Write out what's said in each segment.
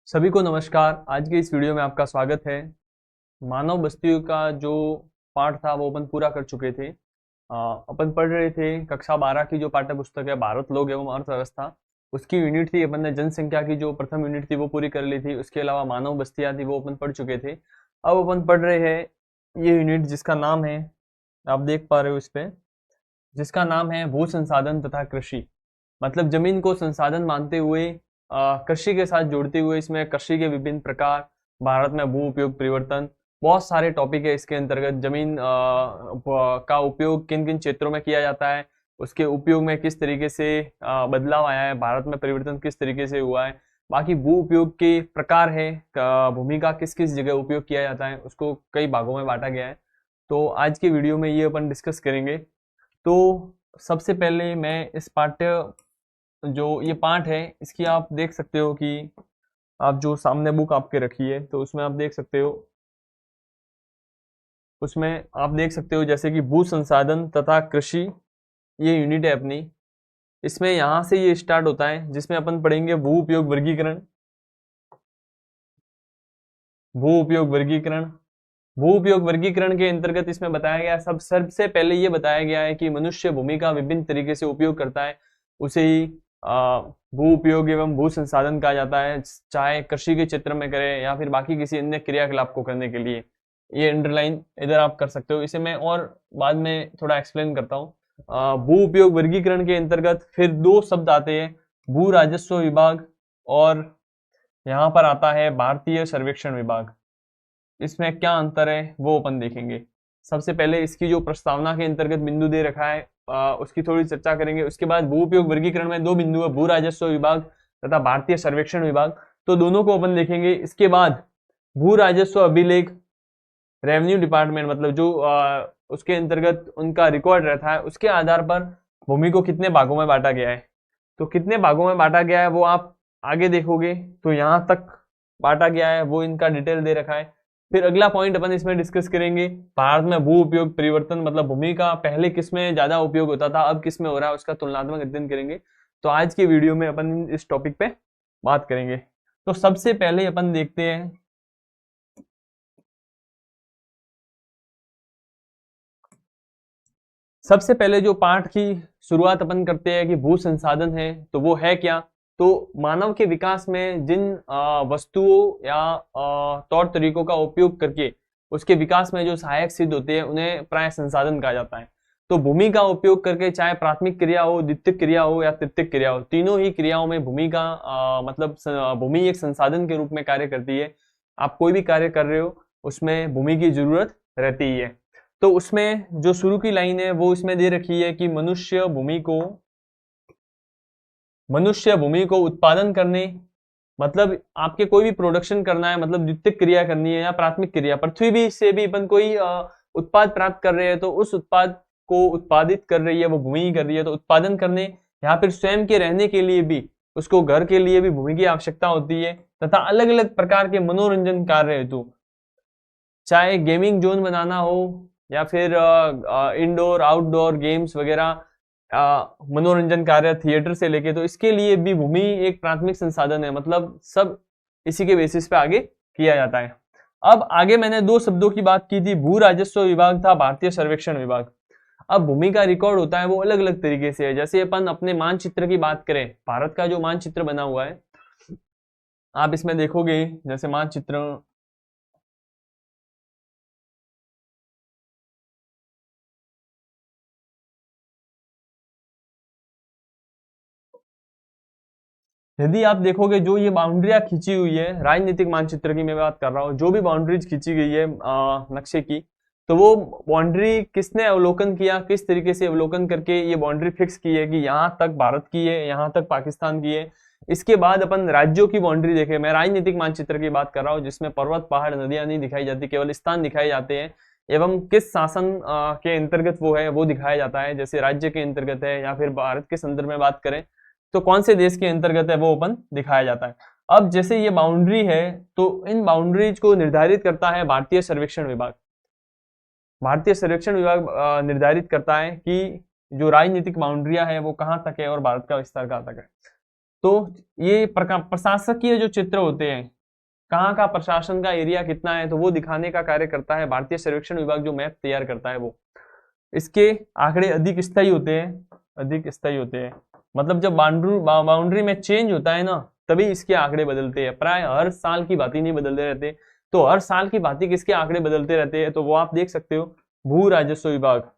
सभी को नमस्कार। आज के इस वीडियो में आपका स्वागत है। मानव बस्तियों का जो पाठ था वो अपन पूरा कर चुके थे। अपन पढ़ रहे थे कक्षा 12 की जो पाठ्य पुस्तक है भारत लोग एवं अर्थव्यवस्था, उसकी यूनिट थी। अपन ने जनसंख्या की जो प्रथम यूनिट थी वो पूरी कर ली थी। उसके अलावा मानव बस्तियां थी वो अपन पढ़ चुके थे। अब अपन पढ़ रहे हैं ये यूनिट जिसका नाम है, आप देख पा रहे हो इस पे, जिसका नाम है भू संसाधन तथा कृषि। मतलब जमीन को संसाधन मानते हुए कृषि के साथ जोड़ते हुए इसमें कृषि के विभिन्न प्रकार, भारत में भू उपयोग परिवर्तन, बहुत सारे टॉपिक है इसके अंतर्गत। जमीन का उपयोग किन किन क्षेत्रों में किया जाता है, उसके उपयोग में किस तरीके से बदलाव आया है, भारत में परिवर्तन किस तरीके से हुआ है, बाकी भू उपयोग के प्रकार है, भूमि का किस किस जगह उपयोग किया जाता है, उसको कई भागों में बांटा गया है। तो आज के वीडियो में ये अपन डिस्कस करेंगे। तो सबसे पहले मैं इस पाठ्य जो ये पाठ है इसकी आप देख सकते हो कि आप जो सामने बुक आपके रखी है तो उसमें आप देख सकते हो, उसमें आप देख सकते हो जैसे कि भू संसाधन तथा कृषि, ये यूनिट है अपनी। इसमें यहां से ये स्टार्ट होता है जिसमें अपन पढ़ेंगे भू उपयोग वर्गीकरण। भू उपयोग वर्गीकरण, भू उपयोग वर्गीकरण के अंतर्गत इसमें बताया गया सबसे पहले ये बताया गया है कि मनुष्य भूमि का विभिन्न तरीके से उपयोग करता है, उसे ही भू उपयोग एवं भू संसाधन कहा जाता है, चाहे कृषि के क्षेत्र में करे या फिर बाकी किसी अन्य क्रियाकलाप को करने के लिए। ये अंडरलाइन इधर आप कर सकते हो, इसे मैं और बाद में थोड़ा एक्सप्लेन करता हूँ। भू उपयोग वर्गीकरण के अंतर्गत फिर दो शब्द आते हैं, भू राजस्व विभाग और यहाँ पर आता है भारतीय सर्वेक्षण विभाग। इसमें क्या अंतर है वो अपन देखेंगे। सबसे पहले इसकी जो प्रस्तावना के अंतर्गत बिंदु दे रखा है उसकी थोड़ी चर्चा करेंगे। उसके बाद भू उपयोग वर्गीकरण में दो बिंदु है, भू राजस्व विभाग तथा भारतीय सर्वेक्षण विभाग, तो दोनों को अपन देखेंगे। इसके बाद भू राजस्व अभिलेख, रेवेन्यू डिपार्टमेंट, मतलब जो उसके अंतर्गत उनका रिकॉर्ड रहता है, उसके आधार पर भूमि को कितने भागों में बांटा गया है। तो कितने भागों में बांटा गया है वो आप आगे देखोगे, तो यहाँ तक बांटा गया है वो इनका डिटेल दे रखा है। फिर अगला पॉइंट अपन इसमें डिस्कस करेंगे, भारत में भू उपयोग परिवर्तन, मतलब भूमि का पहले किस में ज्यादा उपयोग होता था, अब किस में हो रहा है, उसका तुलनात्मक अध्ययन करेंगे। तो आज की वीडियो में अपन इस टॉपिक पे बात करेंगे। तो सबसे पहले अपन देखते हैं, सबसे पहले जो पाठ की शुरुआत अपन करते हैं कि भू संसाधन है तो वो है क्या। तो मानव के विकास में जिन वस्तुओं या तौर तरीकों का उपयोग करके उसके विकास में जो सहायक सिद्ध होते हैं उन्हें प्राय संसाधन कहा जाता है। तो भूमि का उपयोग करके चाहे प्राथमिक क्रिया हो, द्वितीयक क्रिया हो या तृतीयक क्रिया हो, तीनों ही क्रियाओं में भूमि का मतलब भूमि एक संसाधन के रूप में कार्य करती है। आप कोई भी कार्य कर रहे हो उसमें भूमि की जरूरत रहती ही है। तो उसमें जो शुरू की लाइन है वो इसमें दे रखी है कि मनुष्य भूमि को उत्पादन करने, मतलब आपके कोई भी प्रोडक्शन करना है, मतलब द्वितीयक क्रिया करनी है या प्राथमिक क्रिया, पृथ्वी भी से भी अपन कोई उत्पाद प्राप्त कर रहे हैं तो उस उत्पाद को उत्पादित कर रही है वो भूमि ही कर रही है। तो उत्पादन करने या फिर स्वयं के रहने के लिए भी, उसको घर के लिए भी भूमि की आवश्यकता होती है, तथा अलग अलग प्रकार के मनोरंजन कार्य हेतु, चाहे गेमिंग जोन बनाना हो या फिर इंडोर आउटडोर गेम्स वगैरह, मनोरंजन कार्य थिएटर से लेके, तो इसके लिए भी भूमि एक प्राथमिक संसाधन है। मतलब सब इसी के बेसिस पे आगे किया जाता है। अब आगे मैंने दो शब्दों की बात की थी, भू राजस्व विभाग था भारतीय सर्वेक्षण विभाग। अब भूमि का रिकॉर्ड होता है वो अलग अलग तरीके से है। जैसे अपन अपने मानचित्र की बात करें, भारत का जो मानचित्र बना हुआ है आप इसमें देखोगे, जैसे मानचित्र, यदि आप देखोगे जो ये बाउंड्रियां खींची हुई है, राजनीतिक मानचित्र की मैं बात कर रहा हूँ, जो भी बाउंड्रीज खींची गई है नक्शे की, तो वो बाउंड्री किसने अवलोकन किया, किस तरीके से अवलोकन करके ये बाउंड्री फिक्स की है कि यहाँ तक भारत की है, यहाँ तक पाकिस्तान की है। इसके बाद अपन राज्यों की बाउंड्री देखे, मैं राजनीतिक मानचित्र की बात कर रहा हूँ जिसमें पर्वत पहाड़ नदियां नहीं दिखाई जाती, केवल स्थान दिखाए जाते हैं एवं किस शासन के अंतर्गत वो है वो दिखाया जाता है, जैसे राज्य के अंतर्गत है या फिर भारत के संदर्भ में बात करें तो कौन से देश के अंतर्गत है वो अपन दिखाया जाता है। अब जैसे ये बाउंड्री है तो इन बाउंड्रीज को निर्धारित करता है भारतीय सर्वेक्षण विभाग। भारतीय सर्वेक्षण विभाग निर्धारित करता है कि जो राजनीतिक बाउंड्रियां है वो कहाँ तक है और भारत का विस्तार कहाँ तक है। तो ये प्रशासकीय जो क्षेत्र होते हैं कहाँ का प्रशासन का एरिया कितना है, तो वो दिखाने का कार्य करता है भारतीय सर्वेक्षण विभाग, जो मैप तैयार करता है वो। इसके आंकड़े अधिक स्थायी होते हैं, अधिक स्थायी होते हैं, मतलब जब बाउंड्री में चेंज होता है ना, तभी इसके आंकड़े बदलते हैं। प्राय हर साल की भांति नहीं बदलते रहते। तो हर साल की भांति किसके आंकड़े बदलते रहते हैं, तो वो आप देख सकते हो, भू राजस्व विभाग,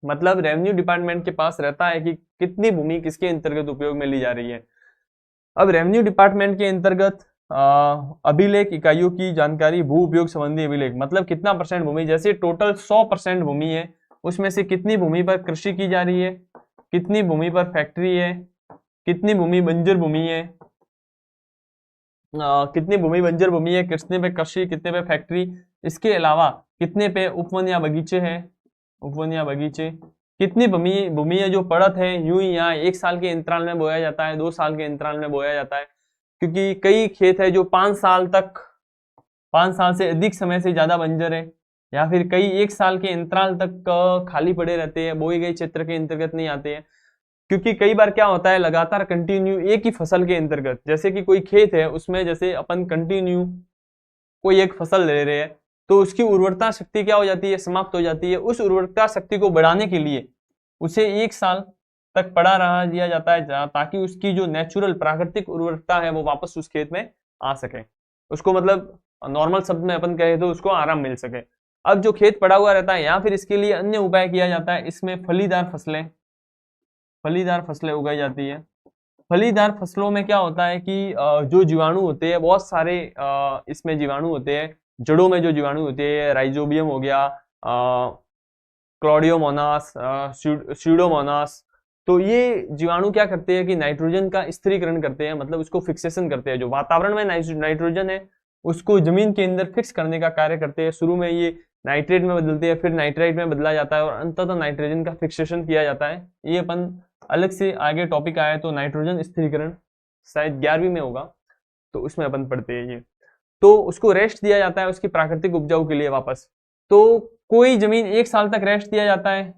मतलब रेवेन्यू डिपार्टमेंट के पास रहता है कि कितनी भूमि किसके अंतर्गत उपयोग में ली जा रही है। अब रेवेन्यू डिपार्टमेंट के अंतर्गत अभिलेख इकाइयों की जानकारी, भू उपयोग संबंधी अभिलेख, मतलब कितना परसेंट भूमि, जैसे टोटल 100% भूमि है, उसमें से कितनी भूमि पर कृषि की जा रही है, कितनी भूमि पर फैक्ट्री है, कितनी भूमि बंजर भूमि है, कितनी भूमि बंजर भूमि है, कितने पे कृषि, कितने पे फैक्ट्री, इसके अलावा कितने पे उपवन या बगीचे हैं, उपवन या बगीचे, कितनी भूमि है जो पड़त है, यूं ही यहाँ 1 साल के अंतराल में बोया जाता है, 2 साल के अंतराल में बोया जाता है, क्योंकि कई खेत है जो 5 साल तक, 5 साल से अधिक समय से ज्यादा बंजर है, या फिर कई 1 साल के अंतराल तक खाली पड़े रहते हैं, बोए गए क्षेत्र के अंतर्गत नहीं आते हैं। क्योंकि कई बार क्या होता है, लगातार कंटिन्यू एक ही फसल के अंतर्गत, जैसे कि कोई खेत है उसमें जैसे अपन कंटिन्यू कोई एक फसल ले रहे हैं, तो उसकी उर्वरता शक्ति क्या हो जाती है, समाप्त हो जाती है। उस उर्वरता शक्ति को बढ़ाने के लिए उसे 1 साल तक पड़ा रहा दिया जाता है, ताकि उसकी जो नेचुरल प्राकृतिक उर्वरता है वो वापस उस खेत में आ सके, उसको मतलब नॉर्मल शब्द में अपन कहे तो उसको आराम मिल सके। अब जो खेत पड़ा हुआ रहता है, या फिर इसके लिए अन्य उपाय किया जाता है, इसमें फलीदार फसलें उगाई जाती है। फलीदार फसलों में क्या होता है कि जो जीवाणु होते हैं, बहुत सारे इसमें जीवाणु होते हैं, जड़ों में जो जीवाणु होते हैं, राइजोबियम हो गया, क्लॉडियोमोनास, स्यूडोमोनास, तो ये जीवाणु क्या करते हैं कि नाइट्रोजन का स्थिरीकरण करते हैं, मतलब उसको फिक्सेशन करते हैं। जो वातावरण में नाइट्रोजन है उसको जमीन के अंदर फिक्स करने का कार्य करते हैं। शुरू में ये नाइट्रेट में बदलते हैं, फिर नाइट्राइट में बदला जाता है, और अंततः नाइट्रोजन का फिक्सेशन किया जाता है। ये अपन अलग से आगे टॉपिक आया तो नाइट्रोजन स्थिरीकरण शायद 11वीं में होगा, तो उसमें अपन पढ़ते हैं ये। तो उसको रेस्ट दिया जाता है उसकी प्राकृतिक उपजाऊ के लिए वापस। तो कोई जमीन 1 साल तक रेस्ट दिया जाता है,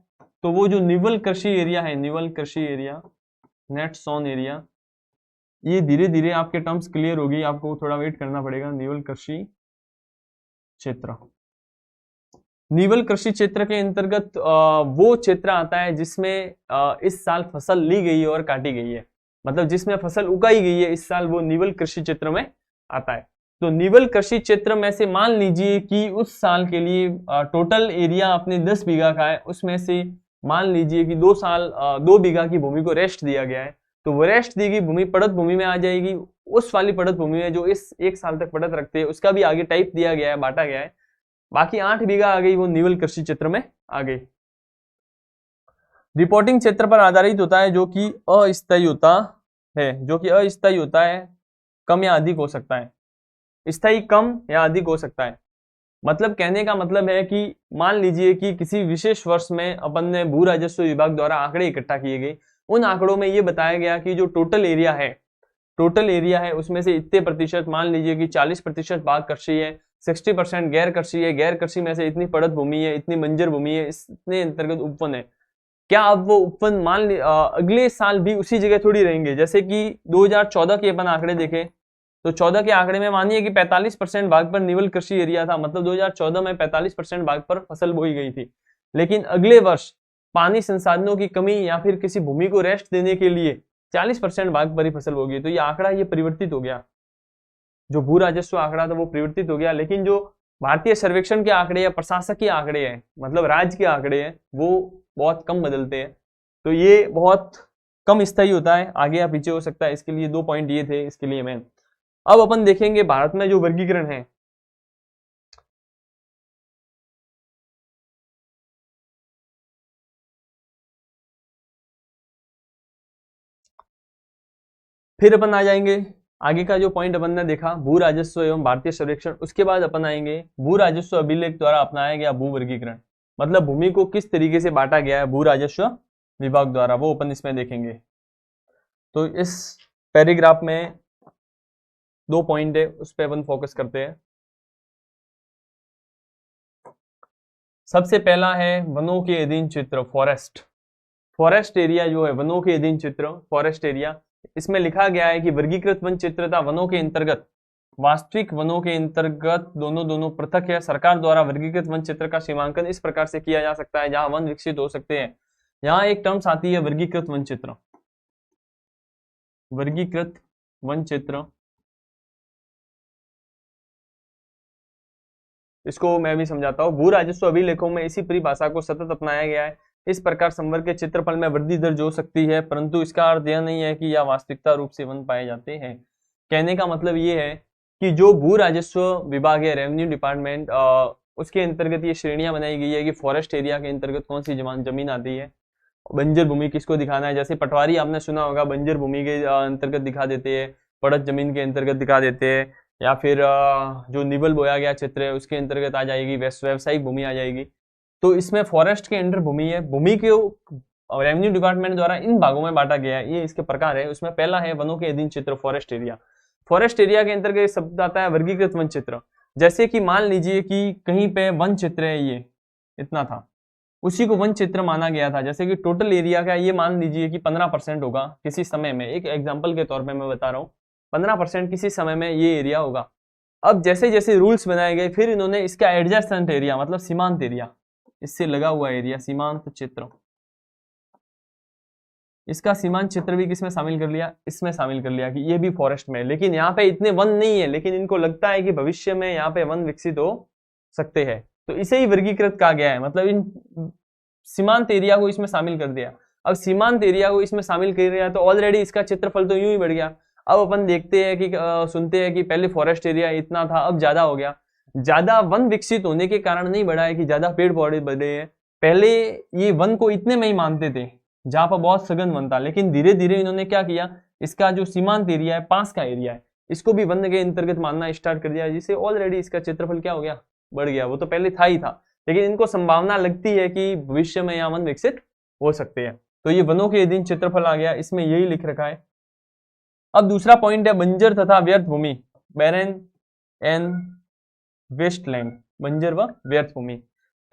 तो वो जो निवल कृषि एरिया है, निवल कृषि एरिया, नेट सोन एरिया, ये धीरे धीरे आपके टर्म्स क्लियर होगी, आपको थोड़ा वेट करना पड़ेगा। निवल कृषि क्षेत्र, निवल कृषि क्षेत्र के अंतर्गत वो क्षेत्र आता है जिसमें इस साल फसल ली गई है और काटी गई है, मतलब जिसमें फसल उगाई गई है इस साल, वो निवल कृषि क्षेत्र में आता है। तो निवल कृषि क्षेत्र में से मान लीजिए कि उस साल के लिए टोटल एरिया अपने 10 बीघा का है, उसमें से मान लीजिए कि 2 बीघा की भूमि को रेस्ट दिया गया है, तो वो रेस्ट दी गई भूमि पड़त भूमि में आ जाएगी। उस वाली पड़त भूमि में जो इस 1 साल तक पड़त रखते हैं, उसका भी आगे टाइप दिया गया है, बांटा गया है। बाकी 8 बीघा आ गई, वो निवल कृषि क्षेत्र में आ गई। रिपोर्टिंग क्षेत्र पर आधारित होता है, जो कि अस्थायी होता है, कम या अधिक हो सकता है, स्थायी कम या अधिक हो सकता है। मतलब कहने का मतलब है कि मान लीजिए कि किसी विशेष वर्ष में अपन ने भू राजस्व विभाग द्वारा आंकड़े इकट्ठा किए गए, उन आंकड़ों में ये बताया गया कि जो टोटल एरिया है उसमें से इतने प्रतिशत, मान लीजिए कि 40% भाग कृषि है, 60% गैर कृषि है, गैर कृषि में से इतनी पड़त भूमि है, इतनी बंजर भूमि है, इतने अंतर्गत उपवन है। क्या अब वो उपवन अगले साल भी उसी जगह थोड़ी रहेंगे? जैसे कि 2014 के अपन आंकड़े देखें तो 14 के आंकड़े में मानिए कि 45% भाग पर निवल कृषि एरिया था, मतलब 2014 में 45% भाग पर फसल बोई गई थी। लेकिन अगले वर्ष पानी संसाधनों की कमी या फिर किसी भूमि को रेस्ट देने के लिए 40% भाग पर ही फसल होगी। तो ये आंकड़ा ये परिवर्तित हो गया, जो भू राजस्व आंकड़ा था वो परिवर्तित हो गया। लेकिन जो भारतीय सर्वेक्षण के आंकड़े या प्रशासकीय आंकड़े हैं, मतलब राज्य के आंकड़े हैं, वो बहुत कम बदलते हैं। तो ये बहुत कम स्थायी होता है, आगे या पीछे हो सकता है। इसके लिए 2 पॉइंट ये थे इसके लिए मैं। अब अपन देखेंगे भारत में जो वर्गीकरण है, फिर अपन आ जाएंगे आगे का जो पॉइंट अपन ने देखा भू राजस्व एवं भारतीय सर्वेक्षण, उसके बाद अपन आएंगे भू राजस्व अभिलेख द्वारा अपनाया गया भू वर्गीकरण, मतलब भूमि को किस तरीके से बांटा गया है भू राजस्व विभाग द्वारा, वो अपन इसमें देखेंगे। तो इस पैराग्राफ में 2 पॉइंट है, उस पर अपन फोकस करते हैं। सबसे पहला है वनों के अधीन क्षेत्र, फॉरेस्ट एरिया जो है, वनों के अधीन क्षेत्र फॉरेस्ट एरिया। इसमें लिखा गया है कि वर्गीकृत वन क्षेत्र था वनों के अंतर्गत वास्तविक वनों के अंतर्गत दोनों पृथक है। सरकार द्वारा वर्गीकृत वन क्षेत्र का सीमांकन इस प्रकार से किया जा सकता है जहां वन विकसित हो सकते हैं। यहाँ एक टर्म्स आती है वर्गीकृत वन क्षेत्र। वर्गीकृत वन क्षेत्र, इसको मैं भी समझाता हूँ। भू राजस्व अभिलेखों में इसी परिभाषा को सतत अपनाया गया है। इस प्रकार संवर्ग के क्षेत्रफल में वृद्धि दर्ज हो सकती है, परंतु इसका अर्थ यह नहीं है कि यह वास्तविकता रूप से वन पाए जाते हैं। कहने का मतलब ये है कि जो भू राजस्व विभाग है, रेवेन्यू डिपार्टमेंट, उसके अंतर्गत ये श्रेणियां बनाई गई है कि फॉरेस्ट एरिया के अंतर्गत कौन सी जमीन आती है, बंजर भूमि किसको दिखाना है। जैसे पटवारी आपने सुना होगा, बंजर भूमि के अंतर्गत दिखा देते हैं, पड़त जमीन के अंतर्गत दिखा देते हैं, या फिर जो निबल बोया गया क्षेत्र है उसके अंतर्गत आ जाएगी, व्यावसायिक भूमि आ जाएगी। तो इसमें फॉरेस्ट के अंडर भूमि है। भूमि को रेवेन्यू डिपार्टमेंट द्वारा इन भागों में बांटा गया है। ये इसके प्रकार है। उसमें पहला है वनों के अधीन क्षेत्र, फॉरेस्ट एरिया। फॉरेस्ट एरिया के अंतर्गत शब्द आता है वर्गीकृत वन क्षेत्र। जैसे कि मान लीजिए कि कहीं पे वन क्षेत्र है, ये इतना था, उसी को वन क्षेत्र माना गया था। जैसे कि टोटल एरिया का ये मान लीजिए कि 15% होगा किसी समय में, एक एग्जांपल के तौर पे मैं बता रहा हूँ, 15% किसी समय में ये एरिया होगा। अब जैसे जैसे रूल्स बनाए गए, फिर इन्होंने इसका एडजस्टेंट एरिया मतलब सीमांत एरिया, इससे लगा हुआ एरिया, सीमांत क्षेत्र, इसका सीमांत क्षेत्र भी किसमें शामिल कर लिया, इसमें शामिल कर लिया कि ये भी फॉरेस्ट में है। लेकिन यहाँ पे इतने वन नहीं है, लेकिन इनको लगता है कि भविष्य में यहाँ पे वन विकसित हो सकते हैं, तो इसे ही वर्गीकृत कहा गया है। मतलब इन सीमांत एरिया को इसमें शामिल कर दिया। अब सीमांत एरिया को इसमें शामिल कर दिया तो ऑलरेडी इसका क्षेत्रफल तो यूं ही बढ़ गया। अब अपन देखते हैं कि सुनते हैं कि पहले फॉरेस्ट एरिया इतना था, अब ज्यादा हो गया। ज्यादा वन विकसित होने के कारण नहीं बढ़ा है कि ज्यादा पेड़ पौधे बढ़े हैं। पहले ये वन को इतने में ही मानते थे जहां पर बहुत सघन वन था, लेकिन धीरे धीरे इन्होंने क्या किया, इसका जो सीमांत एरिया है, पास का एरिया है, इसको भी वन के अंतर्गत मानना स्टार्ट कर दिया, जिससे ऑलरेडी इसका क्षेत्रफल क्या हो गया, बढ़ गया। वो तो पहले था ही था, लेकिन इनको संभावना लगती है कि भविष्य में यहाँ वन विकसित हो सकते हैं। तो ये वनों के अधीन क्षेत्रफल आ गया, इसमें यही लिख रखा है। अब दूसरा पॉइंट है बंजर तथा व्यर्थ भूमि, बैरन एंड वेस्टलैंड, बंजर व व्यर्थ भूमि।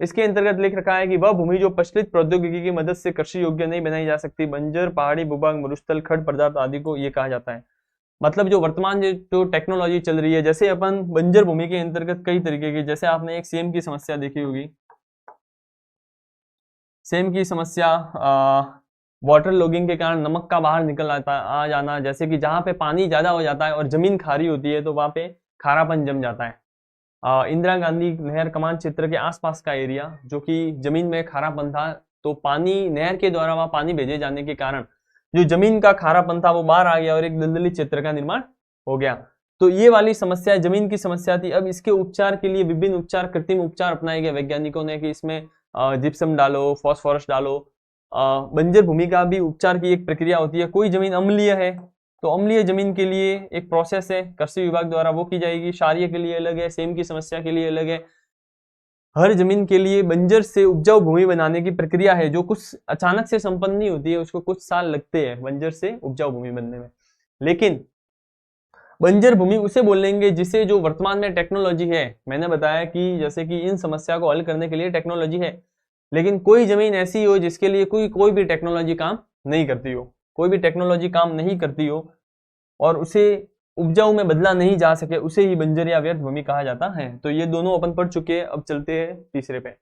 इसके अंतर्गत लिख रखा है कि वह भूमि जो प्रचलित प्रौद्योगिकी की मदद से कृषि योग्य नहीं बनाई जा सकती, बंजर, पहाड़ी भूभाग, मरुस्थल, खड़ पदार्थ आदि को ये कहा जाता है। मतलब जो वर्तमान जो टेक्नोलॉजी चल रही है, जैसे अपन बंजर भूमि के अंतर्गत कई तरीके की, जैसे आपने एक सेम की समस्या देखी होगी, सेम की समस्या, वाटर लॉगिंग के कारण नमक का बाहर निकल आता आ जाना। जैसे कि जहाँ पे पानी ज्यादा हो जाता है और जमीन खारी होती है तो वहां पे खारापन जम जाता है। इंदिरा गांधी नहर कमान क्षेत्र के आसपास का एरिया जो कि जमीन में खारापन था, तो पानी नहर के द्वारा वहां पानी भेजे जाने के कारण जो जमीन का खारापन था वो बाहर आ गया और एक दलदली क्षेत्र का निर्माण हो गया। तो ये वाली समस्या जमीन की समस्या थी। अब इसके उपचार के लिए विभिन्न उपचार, कृत्रिम उपचार अपनाए गए वैज्ञानिकों ने कि इसमें जिप्सम डालो, फॉस्फोरस डालो। बंजर भूमि का भी उपचार की एक प्रक्रिया होती है। कोई जमीन अम्लीय है तो अम्लीय जमीन के लिए एक प्रोसेस है कृषि विभाग द्वारा, वो की जाएगी। क्षारीय के लिए अलग है, सेम की समस्या के लिए अलग है। हर जमीन के लिए बंजर से उपजाऊ भूमि बनाने की प्रक्रिया है जो कुछ अचानक से संपन्न नहीं होती है, उसको कुछ साल लगते हैं बंजर से उपजाऊ भूमि बनने में। लेकिन बंजर भूमि उसे बोलेंगे जिसे जो वर्तमान में टेक्नोलॉजी है, मैंने बताया कि जैसे कि इन समस्या को हल करने के लिए टेक्नोलॉजी है, लेकिन कोई जमीन ऐसी हो जिसके लिए कोई भी टेक्नोलॉजी काम नहीं करती हो, कोई भी टेक्नोलॉजी काम नहीं करती हो और उसे उपजाऊ में बदला नहीं जा सके, उसे ही बंजर या व्यर्थ भूमि कहा जाता है। तो ये दोनों अपन पढ़ चुके हैं। अब चलते हैं तीसरे पे।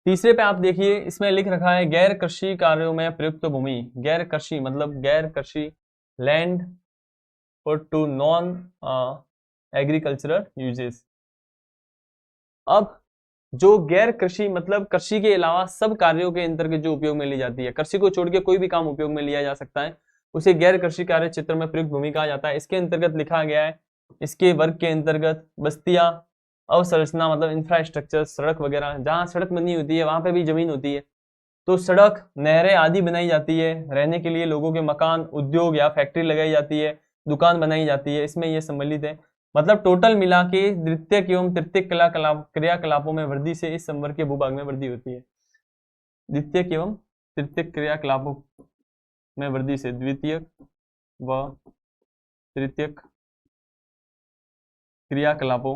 तीसरे पे आप देखिए, इसमें लिख रखा है गैर कृषि कार्यों में प्रयुक्त भूमि। गैर कृषि मतलब गैर कृषि, land for to non agricultural uses. अब जो गैर कृषि मतलब कृषि के अलावा सब कार्यों के अंतर्गत जो उपयोग में ली जाती है, कृषि को छोड़ के कोई भी काम उपयोग में लिया जा सकता है, उसे गैर कृषि कार्य क्षेत्र में प्रयुक्त भूमि कहा जाता है। इसके अंतर्गत लिखा गया है, इसके वर्ग के अंतर्गत बस्तियां, अवसंरचना मतलब इंफ्रास्ट्रक्चर, सड़क वगैरह, जहां सड़क बनी होती है वहां पे भी जमीन होती है, तो सड़क, नहरें आदि बनाई जाती है। रहने के लिए लोगों के मकान, उद्योग या फैक्ट्री लगाई जाती है, दुकान बनाई जाती है, इसमें ये सम्मिलित है। मतलब टोटल मिला के द्वितीयक एवं तृतीयक क्रियाकलापों में वृद्धि से इस संवर्ग के भूभाग में वृद्धि होती है। द्वितीयक एवं तृतीयक क्रियाकलापों में वृद्धि से द्वितीयक व तृतीयक क्रियाकलापों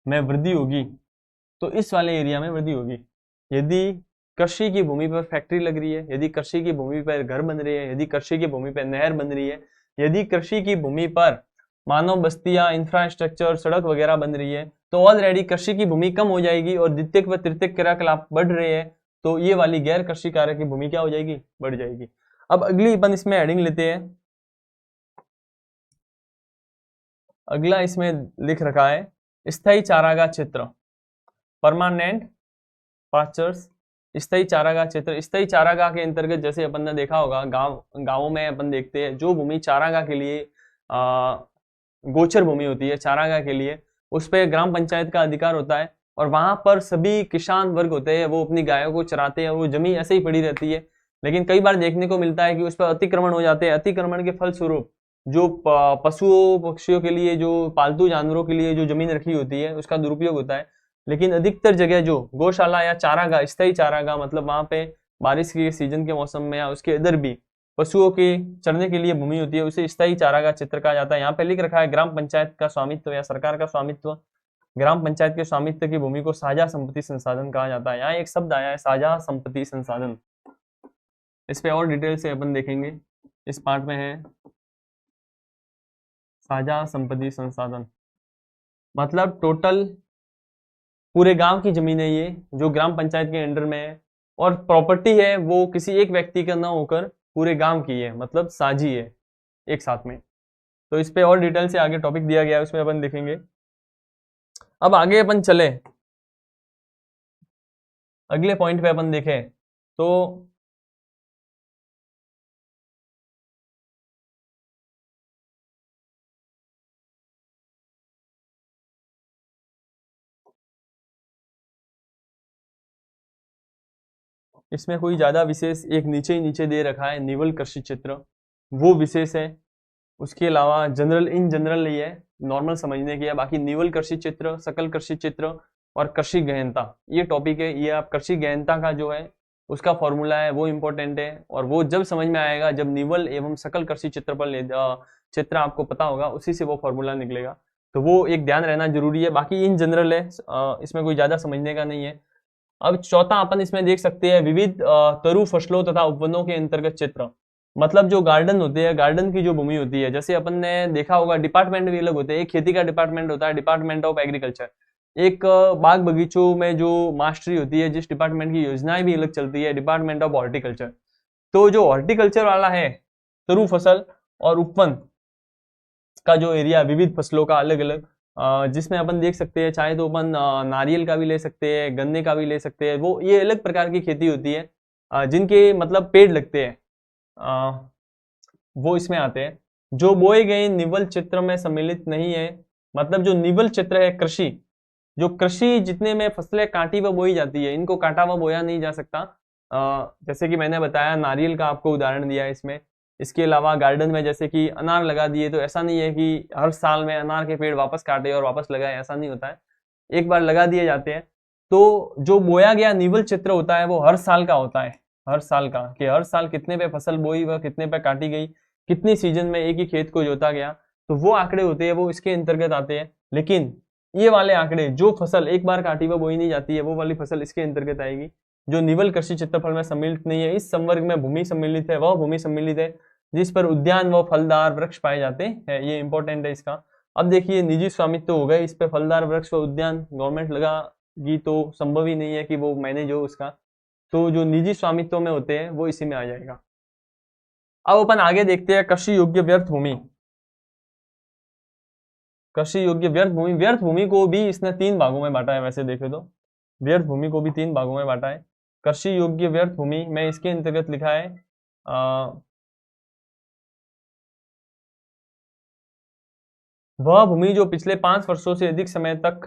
में वृद्धि होगी तो इस वाले एरिया में वृद्धि होगी। यदि कृषि की भूमि पर फैक्ट्री लग रही है, यदि कृषि की भूमि पर घर बन रही है, यदि कृषि की भूमि पर नहर बन रही है, यदि कृषि की भूमि पर मानव बस्तियां, इंफ्रास्ट्रक्चर, सड़क वगैरह बन रही है, तो ऑलरेडी कृषि की भूमि कम हो जाएगी और द्वितीयक व तृतीयक क्रियाकलाप बढ़ रहे हैं, तो ये वाली गैर कृषि कार्य की भूमि क्या हो जाएगी, बढ़ जाएगी। अब अगली अपन इसमें हेडिंग लेते हैं। अगला इसमें लिख रखा है स्थायी चारागाह क्षेत्र, परमानेंट पास्चर्स, स्थायी चारागाह क्षेत्र। स्थायी चारागाह के अंतर्गत जैसे अपन ने देखा होगा गांवों में अपन देखते हैं जो भूमि चारागाह के लिए गोचर भूमि होती है, चारागाह के लिए उस पर ग्राम पंचायत का अधिकार होता है और वहां पर सभी किसान वर्ग होते हैं, वो अपनी गायों को चराते हैं और वो जमीन ऐसे ही पड़ी रहती है। लेकिन कई बार देखने को मिलता है कि उस पर अतिक्रमण हो जाते हैं। अतिक्रमण के फलस्वरूप जो पशुओं पक्षियों के लिए, जो पालतू जानवरों के लिए जो जमीन रखी होती है उसका दुरुपयोग होता है। लेकिन अधिकतर जगह जो गौशाला या चारागाह, स्थायी चारागाह, मतलब वहां पे बारिश के सीजन के मौसम में या उसके इधर भी पशुओं के चरने के लिए भूमि होती है, उसे स्थायी चारागाह क्षेत्र कहा जाता है। यहाँ पे लिख रखा है ग्राम पंचायत का स्वामित्व या सरकार का स्वामित्व। ग्राम पंचायत के स्वामित्व की भूमि को साझा संपत्ति संसाधन कहा जाता है। यहाँ एक शब्द आया है साझा संपत्ति संसाधन, इस पे और डिटेल से अपन देखेंगे। इस पार्ट में है साझा संपत्ति संसाधन, मतलब टोटल पूरे गांव की जमीन है ये जो ग्राम पंचायत के अंडर में है, और प्रॉपर्टी है वो किसी एक व्यक्ति का ना होकर पूरे गांव की है, मतलब साझी है एक साथ में। तो इस पे और डिटेल से आगे टॉपिक दिया गया है, उसमें अपन देखेंगे। अब आगे अपन चले, अगले पॉइंट पे अपन देखें तो इसमें कोई ज्यादा विशेष एक नीचे ही नीचे दे रखा है निवल कृषि क्षेत्र, वो विशेष है। उसके अलावा जनरल इन जनरल नहीं है, नॉर्मल समझने की है। बाकी निवल कृषि क्षेत्र, सकल कृषि क्षेत्र और कृषि गहनता, ये टॉपिक है। ये आप कृषि गहनता का जो है उसका फॉर्मूला है वो इंपॉर्टेंट है, और वो जब समझ में आएगा जब निवल एवं सकल कृषि क्षेत्रफल क्षेत्र आपको पता होगा, उसी से वो फॉर्मूला निकलेगा। तो वो एक ध्यान रहना जरूरी है। बाकी इन जनरल है, इसमें कोई ज्यादा समझने का नहीं है। अब चौथा अपन इसमें देख सकते हैं विविध तरु फसलों तथा उपवनों के अंतर्गत क्षेत्र, मतलब जो गार्डन होते हैं, गार्डन की जो भूमि होती है। जैसे अपन ने देखा होगा डिपार्टमेंट भी अलग होते हैं। एक खेती का डिपार्टमेंट होता है, डिपार्टमेंट ऑफ एग्रीकल्चर। एक बाग बगीचों में जो मास्टरी होती है, जिस डिपार्टमेंट की योजनाएं भी अलग चलती है, डिपार्टमेंट ऑफ हॉर्टिकल्चर। तो जो हॉर्टिकल्चर वाला है, तरु फसल और उपवन का जो एरिया, विविध फसलों का अलग अलग, जिसमें अपन देख सकते हैं, चाहे तो अपन नारियल का भी ले सकते हैं, गन्ने का भी ले सकते हैं। वो ये अलग प्रकार की खेती होती है जिनके मतलब पेड़ लगते हैं, वो इसमें आते हैं। जो बोए गए निवल क्षेत्र में सम्मिलित नहीं है, मतलब जो निवल क्षेत्र है कृषि, जो कृषि जितने में फसलें काटी व बोई जाती है, इनको काटा व बोया नहीं जा सकता। जैसे कि मैंने बताया, नारियल का आपको उदाहरण दिया है इसमें। इसके अलावा गार्डन में जैसे कि अनार लगा दिए, तो ऐसा नहीं है कि हर साल में अनार के पेड़ वापस काटे और वापस लगाए, ऐसा नहीं होता है। एक बार लगा दिए जाते हैं। तो जो बोया गया निवल क्षेत्र होता है वो हर साल का होता है, हर साल का, कि हर साल कितने पे फसल बोई व कितने पे काटी गई, कितनी सीजन में एक ही खेत को जोता गया, तो वो आंकड़े होते हैं, वो इसके अंतर्गत आते हैं। लेकिन ये वाले आंकड़े, जो फसल एक बार काटी व बोई नहीं जाती है, वो वाली फसल इसके अंतर्गत आएगी। जो निवल कृषि क्षेत्रफल में सम्मिलित नहीं है, इस संवर्ग में भूमि सम्मिलित है, वह भूमि सम्मिलित है जिस पर उद्यान व फलदार वृक्ष पाए जाते हैं। ये इंपॉर्टेंट है इसका। अब देखिए, निजी स्वामित्व हो गए, इस पे फलदार वृक्ष व उद्यान गवर्नमेंट लगागी तो संभव ही नहीं है कि वो मैनेज हो उसका। तो जो निजी स्वामित्व में होते हैं वो इसी में आ जाएगा। अब अपन आगे देखते हैं कृषि योग्य व्यर्थ भूमि। कृषि योग्य व्यर्थ भूमि, व्यर्थ भूमि को भी इसने 3 भागों में बांटा है। वैसे देखे तो व्यर्थ भूमि को भी 3 भागों में बांटा है। कृषि योग्य व्यर्थ भूमि में इसके अंतर्गत लिखा है वह भूमि जो पिछले 5 वर्षों से अधिक समय तक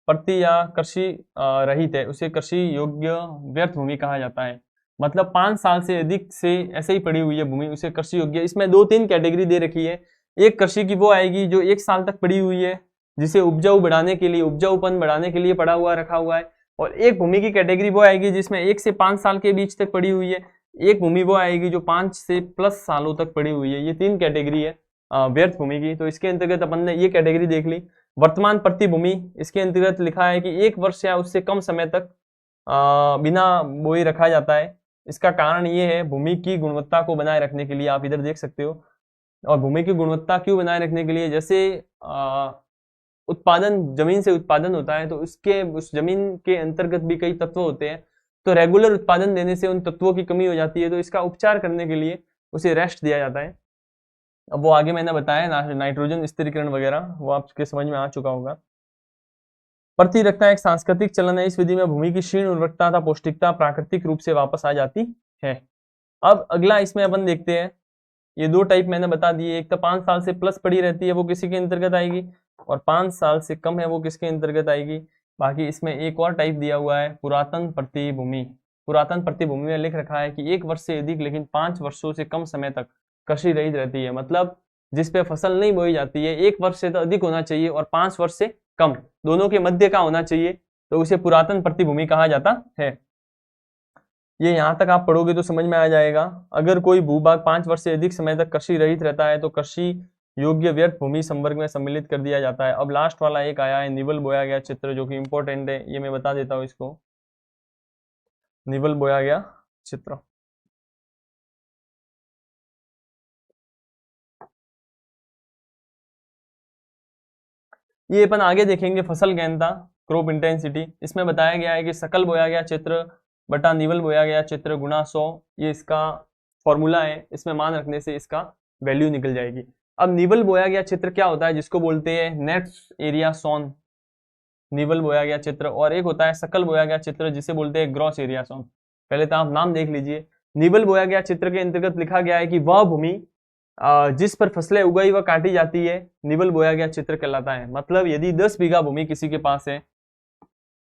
प्रति या कृषि रहित है, उसे कृषि योग्य व्यर्थ भूमि कहा जाता है। मतलब 5 साल से अधिक से ऐसे ही पड़ी हुई है भूमि, उसे कृषि योग्य। इसमें 2-3 कैटेगरी दे रखी है। एक कृषि की वो आएगी जो 1 साल तक पड़ी हुई है, जिसे उपजाऊ बढ़ाने के लिए, उपजाऊपन बढ़ाने के लिए पड़ा हुआ रखा हुआ है। और एक भूमि की कैटेगरी वो आएगी जिसमें 1 से 5 साल के बीच तक पड़ी हुई है। एक भूमि वो आएगी जो 5 से प्लस सालों तक पड़ी हुई है। ये 3 कैटेगरी है। व्यर्थ भूमि की। तो इसके अंतर्गत अपन ने ये कैटेगरी देख ली। वर्तमान प्रतिभूमि, इसके अंतर्गत लिखा है कि 1 वर्ष या उससे कम समय तक बिना बोए रखा जाता है। इसका कारण ये है भूमि की गुणवत्ता को बनाए रखने के लिए, आप इधर देख सकते हो। और भूमि की गुणवत्ता क्यों बनाए रखने के लिए, जैसे उत्पादन, जमीन से उत्पादन होता है तो उसके उस जमीन के अंतर्गत भी कई तत्व होते हैं, तो रेगुलर उत्पादन देने से उन तत्वों की कमी हो जाती है, तो इसका उपचार करने के लिए उसे रेस्ट दिया जाता है। अब वो आगे मैंने बताया नाइट्रोजन स्थिरीकरण वगैरह, वो आपके समझ में आ चुका होगा। प्रति रखना एक सांस्कृतिक चलन है। इस विधि में भूमि की क्षीण उर्वरकता तथा पौष्टिकता प्राकृतिक रूप से वापस आ जाती है। अब अगला इसमें अपन देखते हैं, ये 2 टाइप मैंने बता दिए। एक तो 5 साल से प्लस पड़ी रहती है, वो किसी के अंतर्गत आएगी, और 5 साल से कम है वो किसके अंतर्गत आएगी। बाकी इसमें एक और टाइप दिया हुआ है, पुरातन प्रतिभूमि। पुरातन प्रतिभूमि में लिख रखा है कि 1 वर्ष से अधिक लेकिन 5 वर्षों से कम समय तक कृषि रहित रहती है, मतलब जिस पे फसल नहीं बोई जाती है, 1 वर्ष से तो अधिक होना चाहिए और 5 वर्ष से कम, दोनों के मध्य का होना चाहिए, तो उसे पुरातन प्रतिभूमि कहा जाता है। ये यहां तक आप पढ़ोगे तो समझ में आ जाएगा। अगर कोई भूभाग 5 वर्ष से अधिक समय तक कृषि रहित रहता है तो कृषि योग्य व्यर्थ भूमि संवर्ग में सम्मिलित कर दिया जाता है। अब लास्ट वाला एक आया है, निवल बोया गया चित्र, जो कि इंपॉर्टेंट है, ये मैं बता देता हूं इसको। निवल बोया गया चित्र, ये अपन आगे देखेंगे। फसल गहनता, क्रॉप इंटेंसिटी, इसमें बताया गया है कि सकल बोया गया चित्र बटा निवल बोया गया चित्र गुणा 100, ये इसका फॉर्मूला है। इसमें मान रखने से इसका वैल्यू निकल जाएगी। अब निवल बोया गया चित्र क्या होता है, जिसको बोलते हैं नेट एरिया सोन, निवल बोया गया चित्र। और एक होता है सकल बोया गया चित्र, जिसे बोलते हैं ग्रॉस एरिया सोन। पहले तो आप नाम देख लीजिए। निवल बोया गया चित्र के अंतर्गत लिखा गया है कि वह भूमि जिस पर फसलें उगाई व काटी जाती है, निवल बोया गया चित्र कहलाता है। मतलब यदि 10 बीघा भूमि किसी के पास है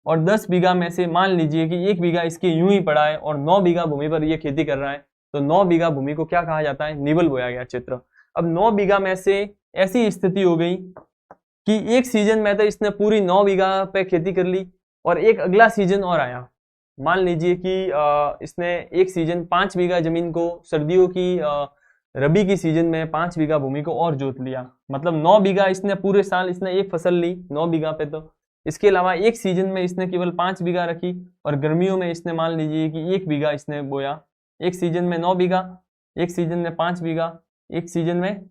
और 10 बीघा में से मान लीजिए कि 1 बीघा इसके यूं ही पड़ा है और 9 बीघा भूमि पर ये खेती कर रहा है, तो 9 बीघा भूमि को क्या कहा जाता है, निवल बोया गया चित्र। अब 9 बीघा में से ऐसी स्थिति हो गई कि एक सीजन में तो इसने पूरी 9 बीघा पे खेती कर ली और एक अगला सीजन और आया। मान लीजिए कि इसने एक सीजन 5 बीघा जमीन को सर्दियों की रबी की सीजन में 5 बीघा भूमि को और जोत लिया, मतलब 9 बीघा इसने पूरे साल इसने एक फसल ली 9 बीघा पे। तो इसके अलावा एक सीजन में इसने केवल 5 बीघा रखी और गर्मियों में इसने मान लीजिए कि 1 बीघा इसने बोया। एक सीजन में 9 बीघा, एक सीजन में 5 बीघा, एक सीजन में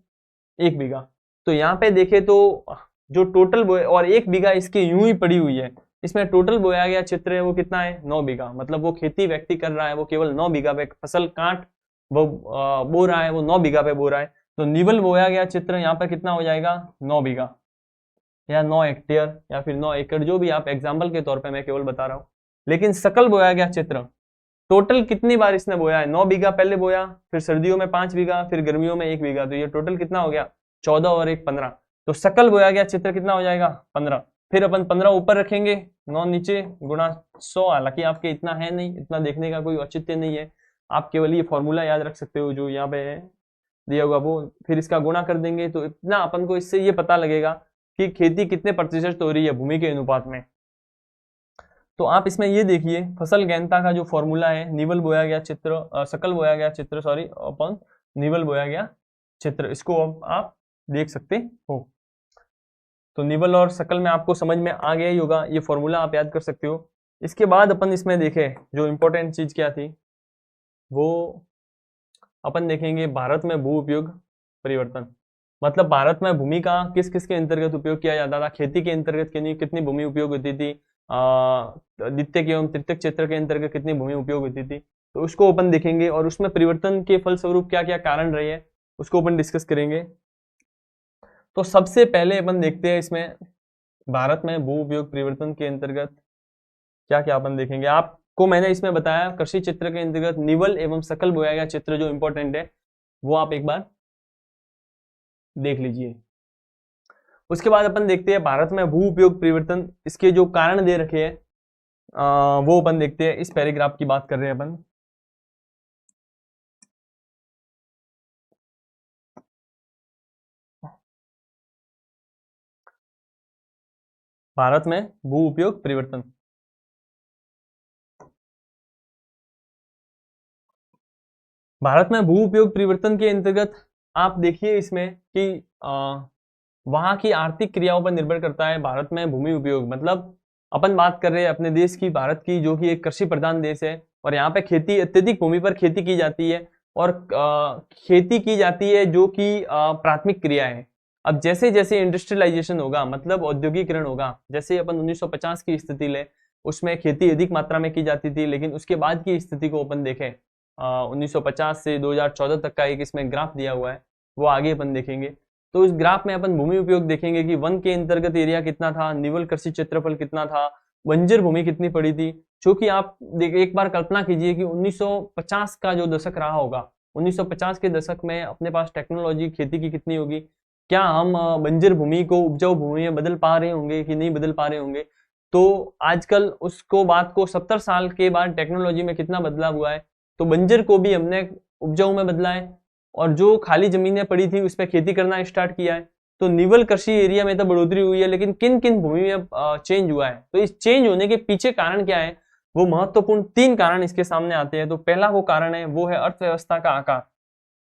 1 बीघा। तो यहाँ पे देखे तो जो टोटल बोया, और 1 बीघा इसके यूं ही पड़ी हुई है, इसमें टोटल बोया गया क्षेत्र है वो कितना है, 9 बीघा। मतलब वो खेती व्यक्ति कर रहा है वो केवल 9 बीघा पे फसल काट वो बो रहा है, वो 9 बीघा पे बो रहा है। तो निवल बोया गया चित्र यहाँ पर कितना हो जाएगा, 9 बीघा या 9 हेक्टेयर या फिर 9 एकड़, जो भी आप एग्जाम्पल के तौर पे मैं केवल बता रहा हूँ। लेकिन सकल बोया गया चित्र टोटल कितनी बार इसने बोया है, 9 बीघा पहले बोया, फिर सर्दियों में 5 बीघा, फिर गर्मियों में 1 बीघा, तो ये टोटल कितना हो गया, 14 और 1 15। तो सकल बोया गया चित्र कितना हो जाएगा, 15। फिर अपन 15 ऊपर रखेंगे, 9 नीचे, गुणा 100। हालांकि आपके इतना है नहीं, इतना देखने का कोई औचित्य नहीं है, आप केवल ये फॉर्मूला याद रख सकते हो जो यहाँ पे दिया हुआ वो, फिर इसका गुणा कर देंगे तो इतना अपन को इससे ये पता लगेगा कि खेती कितने प्रतिशत हो रही है भूमि के अनुपात में। तो आप इसमें ये देखिए फसल गहनता का जो फॉर्मूला है, निवल बोया गया चित्र सकल बोया गया चित्र सॉरी अपन निवल बोया गया चित्र, इसको आप देख सकते हो। तो निवल और सकल में आपको समझ में आ गया ही होगा, ये फॉर्मूला आप याद कर सकते हो। इसके बाद अपन इसमें देखें जो इंपॉर्टेंट चीज क्या थी, वो अपन देखेंगे भारत में भू उपयोग परिवर्तन। मतलब भारत में भूमि का किस किस के अंतर्गत उपयोग किया जाता था, खेती के अंतर्गत कितनी भूमि उपयोग होती थी, द्वितीयक एवं तृतीयक क्षेत्र के अंतर्गत कितनी भूमि उपयोग होती थी, तो उसको अपन देखेंगे और उसमें परिवर्तन के फलस्वरूप क्या क्या कारण रहे हैं उसको अपन डिस्कस करेंगे। तो सबसे पहले अपन देखते हैं इसमें भारत में भू उपयोग परिवर्तन के अंतर्गत क्या क्या अपन देखेंगे। आपको मैंने इसमें बताया कृषि चित्र के अंतर्गत निवल एवं सकल बोया गया चित्र जो इंपॉर्टेंट है वो आप एक बार देख लीजिए। उसके बाद अपन देखते हैं भारत में भू उपयोग परिवर्तन, इसके जो कारण दे रखे हैं वो अपन देखते हैं। इस पैराग्राफ की बात कर रहे हैं अपन। भारत में भू उपयोग परिवर्तन, भारत में भू उपयोग परिवर्तन के अंतर्गत आप देखिए इसमें कि वहाँ की आर्थिक क्रियाओं पर निर्भर करता है भारत में भूमि उपयोग। मतलब अपन बात कर रहे हैं अपने देश की, भारत की, जो कि एक कृषि प्रधान देश है और यहाँ पे खेती, अत्यधिक भूमि पर खेती की जाती है और खेती की जाती है जो कि प्राथमिक क्रिया है। अब जैसे जैसे इंडस्ट्रियलाइजेशन होगा, मतलब औद्योगिकरण होगा, जैसे अपन 1950 की स्थिति ले, उसमें खेती अधिक मात्रा में की जाती थी, लेकिन उसके बाद की स्थिति को अपन देखें 1950 से 2014 तक का एक इसमें ग्राफ दिया हुआ है, वो आगे अपन देखेंगे। तो इस ग्राफ में अपन भूमि उपयोग देखेंगे कि वन के अंतर्गत एरिया कितना था, निवल कृषि क्षेत्रफल कितना था, बंजर भूमि कितनी पड़ी थी। क्योंकि आप एक बार कल्पना कीजिए कि 1950 का जो दशक रहा होगा, 1950 के दशक में अपने पास टेक्नोलॉजी खेती की कितनी होगी, क्या हम बंजर भूमि को उपजाऊ भूमि में बदल पा रहे होंगे कि नहीं बदल पा रहे होंगे। तो आजकल उसको बात को 70 साल के बाद टेक्नोलॉजी में कितना बदलाव हुआ है, तो बंजर को भी हमने उपजाऊ में बदला है और जो खाली जमीनें पड़ी थी उस पर खेती करना स्टार्ट किया है। तो निवल कृषि एरिया में तो बढ़ोतरी हुई है, लेकिन किन किन भूमि में चेंज हुआ है, तो इस चेंज होने के पीछे कारण क्या है, वो महत्वपूर्ण 3 कारण इसके सामने आते हैं। तो पहला वो कारण है वो है अर्थव्यवस्था का आकार,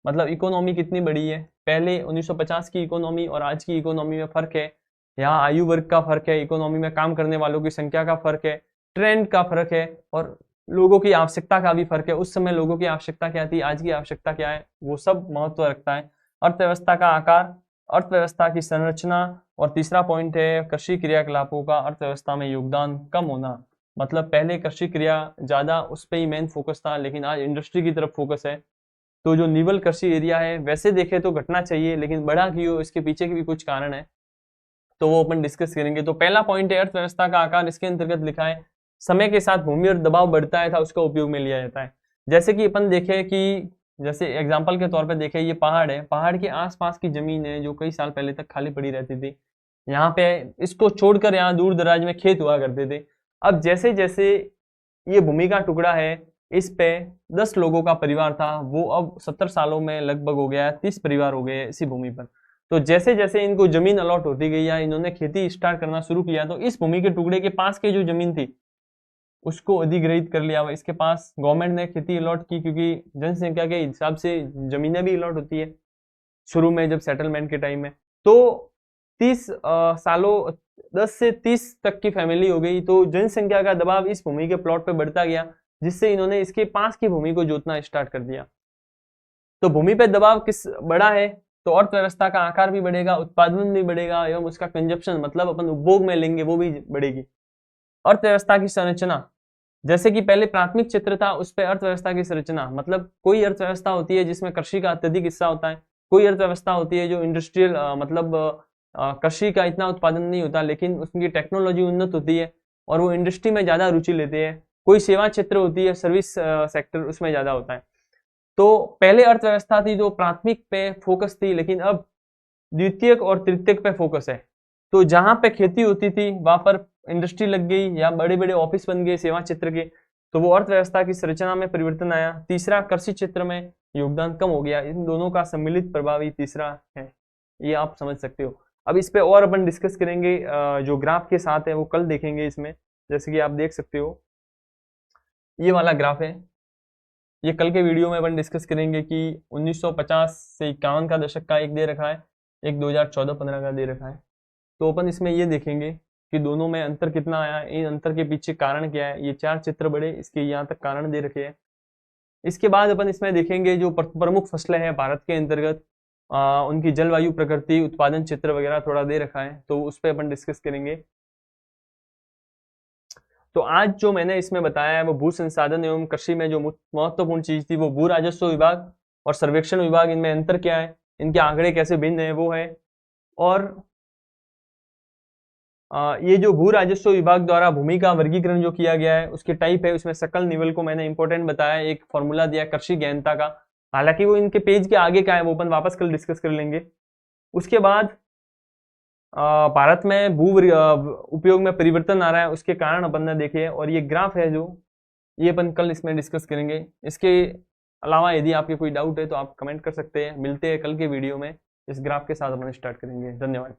मतलब इकोनॉमी कितनी बड़ी है। पहले 1950 की इकोनॉमी और आज की इकोनॉमी में फर्क है, यहाँ आयु वर्ग का फर्क है, इकोनॉमी में काम करने वालों की संख्या का फर्क है, ट्रेंड का फर्क है और लोगों की आवश्यकता का भी फर्क है। उस समय लोगों की आवश्यकता क्या थी, आज की आवश्यकता क्या है, वो सब महत्व रखता है। अर्थव्यवस्था का आकार, अर्थव्यवस्था की संरचना और तीसरा पॉइंट है कृषि क्रियाकलापों का अर्थव्यवस्था में योगदान कम होना। मतलब पहले कृषि क्रिया ज्यादा उस पर ही मेन फोकस था, लेकिन आज इंडस्ट्री की तरफ फोकस है। तो जो निवल कृषि एरिया है वैसे देखे तो घटना चाहिए, लेकिन बढ़ा क्यों, इसके पीछे के भी कुछ कारण है, तो वो अपन डिस्कस करेंगे। तो पहला पॉइंट है अर्थव्यवस्था का आकार, इसके अंतर्गत लिखा है समय के साथ भूमि और दबाव बढ़ता है था उसका उपयोग में लिया जाता है। जैसे कि अपन देखें कि जैसे एग्जाम्पल के तौर पे देखें, ये पहाड़ है, पहाड़ के आसपास की जमीन है जो कई साल पहले तक खाली पड़ी रहती थी, यहाँ पे इसको छोड़कर यहाँ दूर दराज में खेत हुआ करते थे। अब जैसे जैसे ये भूमि का टुकड़ा है, इस पे 10 लोगों का परिवार था, वो अब 70 सालों में लगभग हो गया 30 परिवार हो गए इसी भूमि पर। तो जैसे जैसे इनको जमीन अलॉट होती गई या इन्होंने खेती स्टार्ट करना शुरू किया, तो इस भूमि के टुकड़े के पास की जो जमीन थी उसको अधिग्रहित कर लिया। इसके पास गवर्नमेंट ने खेती अलॉट की, क्योंकि जनसंख्या के हिसाब से जमीनें भी अलॉट होती है शुरू में जब सेटलमेंट के टाइम में। तो 30 सालों 10 से 30 तक की फैमिली हो गई, तो जनसंख्या का दबाव इस भूमि के प्लॉट पे बढ़ता गया, जिससे इन्होंने इसके पास की भूमि को जोतना स्टार्ट कर दिया। तो भूमि पे दबाव किस बढ़ा है, तो अर्थव्यवस्था का आकार भी बढ़ेगा, उत्पादन भी बढ़ेगा एवं उसका कंजप्शन, मतलब अपन उपभोग में लेंगे वो भी बढ़ेगी। अर्थव्यवस्था की संरचना, जैसे कि पहले प्राथमिक क्षेत्र था, उस पर अर्थव्यवस्था की संरचना, मतलब कोई अर्थव्यवस्था होती है जिसमें कृषि का अत्यधिक हिस्सा होता है, कोई अर्थव्यवस्था होती है जो इंडस्ट्रियल मतलब कृषि का इतना उत्पादन नहीं होता, लेकिन उसकी टेक्नोलॉजी उन्नत होती है और वो इंडस्ट्री में ज्यादा रुचि लेते हैं। कोई सेवा क्षेत्र होती है, सर्विस सेक्टर, उसमें ज्यादा होता है। तो पहले अर्थव्यवस्था थी जो प्राथमिक पे फोकस थी, लेकिन अब द्वितीयक और तृतीयक पे फोकस है। तो जहां पे खेती होती थी वहां पर इंडस्ट्री लग गई या बड़े बड़े ऑफिस बन गए सेवा क्षेत्र के, तो वो अर्थव्यवस्था की संरचना में परिवर्तन आया। तीसरा, कृषि क्षेत्र में योगदान कम हो गया। इन दोनों का सम्मिलित प्रभाव ही तीसरा है, ये आप समझ सकते हो। अब इस पे और अपन डिस्कस करेंगे, जो ग्राफ के साथ है वो कल देखेंगे इसमें। जैसे कि आप देख सकते हो ये वाला ग्राफ है, ये कल के वीडियो में अपन डिस्कस करेंगे कि 1950 से 51 का दशक का एक दे रखा है, एक 2014-15 का दे रखा है। तो अपन इसमें ये देखेंगे कि दोनों में अंतर कितना आया, इन अंतर के पीछे कारण क्या है। ये 4 चित्र बड़े, इसके यहाँ तक कारण दे रखे हैं। इसके बाद अपन इसमें देखेंगे जो प्रमुख फसलें हैं भारत के अंतर्गत, उनकी जलवायु, प्रकृति, उत्पादन क्षेत्र वगैरह थोड़ा दे रखा है, तो उस पर अपन डिस्कस करेंगे। तो आज जो मैंने इसमें बताया है वो भू संसाधन एवं कृषि में जो महत्वपूर्ण चीज थी वो भू राजस्व विभाग और सर्वेक्षण विभाग, इनमें अंतर क्या है, इनके आंकड़े कैसे भिन्न है वो है। और ये जो भू राजस्व विभाग द्वारा भूमि का वर्गीकरण जो किया गया है उसके टाइप है, उसमें सकल निवल को मैंने इंपॉर्टेंट बताया, एक फॉर्मूला दिया कृषि गहनता का, हालांकि वो इनके पेज के आगे का है, वो अपन वापस कल डिस्कस कर लेंगे। उसके बाद भारत में भू उपयोग में परिवर्तन आ रहा है, उसके कारण अपन ने देखे, और ये ग्राफ है जो ये अपन कल इसमें डिस्कस करेंगे। इसके अलावा यदि आपके कोई डाउट है तो आप कमेंट कर सकते हैं। मिलते हैं कल के वीडियो में, इस ग्राफ के साथ अपन स्टार्ट करेंगे। धन्यवाद।